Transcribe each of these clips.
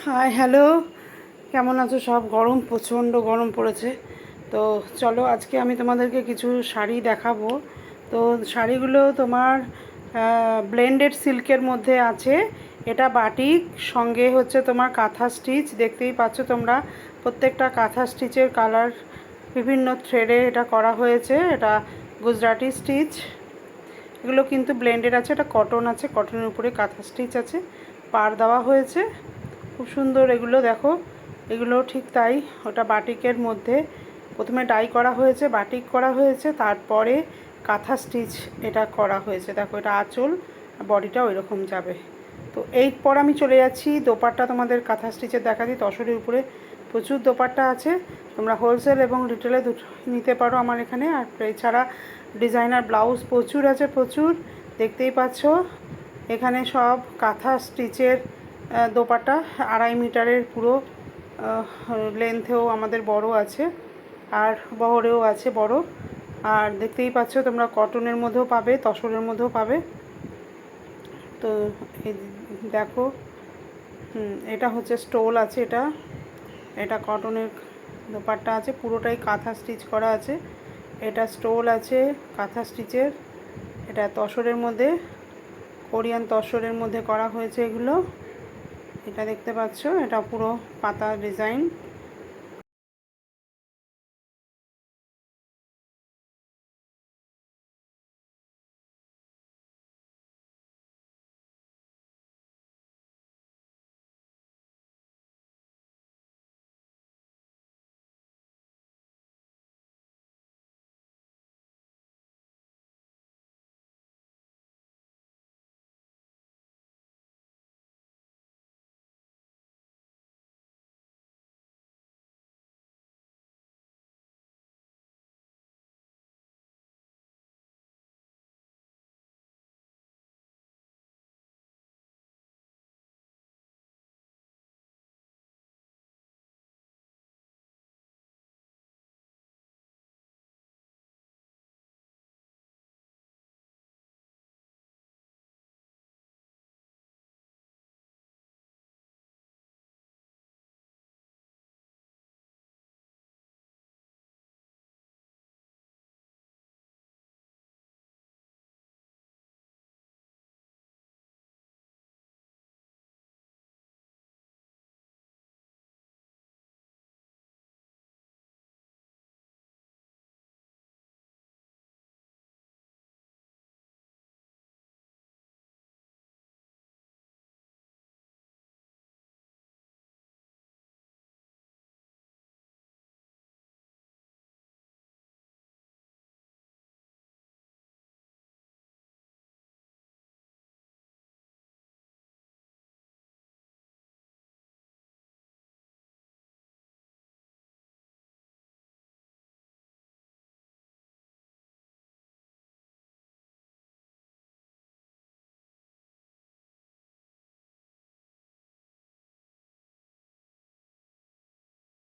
Hi hello, কেমন আছো সব? গরম, প্রচণ্ড গরম পড়েছে। তো চলো আজকে আমি তোমাদেরকে কিছু শাড়ি দেখাবো। তো শাড়িগুলো তোমার ব্লেন্ডেড সিল্কের মধ্যে আছে। এটা বাটিক, সঙ্গে হচ্ছে তোমার কাঁথা স্টিচ। দেখতেই পাচ্ছ তোমরা, প্রত্যেকটা কাঁথা স্টিচের কালার বিভিন্ন থ্রেডে এটা করা হয়েছে। এটা গুজরাটি স্টিচ। এগুলো কিন্তু ব্লেন্ডেড আছে, এটা কটন আছে, কটনের উপরে কাঁথা স্টিচ আছে, পাড় দেওয়া হয়েছে। খুব সুন্দর এগুলো, দেখো এগুলো ঠিক তাই। ওটা বাটিকের মধ্যে প্রথমে ডাই করা হয়েছে, বাটিক করা হয়েছে, তারপরে কাঁথা স্টিচ এটা করা হয়েছে। দেখো এটা আঁচল, বডিটাও এরকম যাবে। তো এরপর আমি চলে যাচ্ছি দোপাট্টা তোমাদের কাঁথা স্টিচের দেখাচ্ছি। তসরের উপরে প্রচুর দোপাট্টা আছে, তোমরা হোলসেল এবং রিটেলে দুটো নিতে পারো আমার এখানে। আর এছাড়া ডিজাইনার ব্লাউজ প্রচুর আছে, প্রচুর। দেখতেই পাচ্ছ এখানে সব কাঁথা স্টিচের দোপাট্টা, 2.5 মিটারের পুরো লেন্থেও আমাদের বড় আছে, আর বহরেও আছে বড়। আর দেখতেই পাচ্ছ তোমরা কটনের মধ্যেও পাবে, তসরের মধ্যেও পাবে। তো এই দেখো, এটা হচ্ছে স্টোল আছে, এটা এটা কটনের দোপাট্টা আছে, পুরোটাই কাঁথা স্টিচ করা আছে। এটা স্টোল আছে কাঁথা স্টিচের, এটা তসরের মধ্যে, কোরিয়ান তসরের মধ্যে করা হয়েছে এগুলো। এটা দেখতে পাচ্ছ, এটা পুরো পাতা ডিজাইন।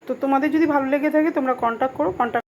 তো তোমাদের যদি ভালো লেগে থাকে তোমরা কন্ট্যাক্ট করো, কন্ট্যাক্ট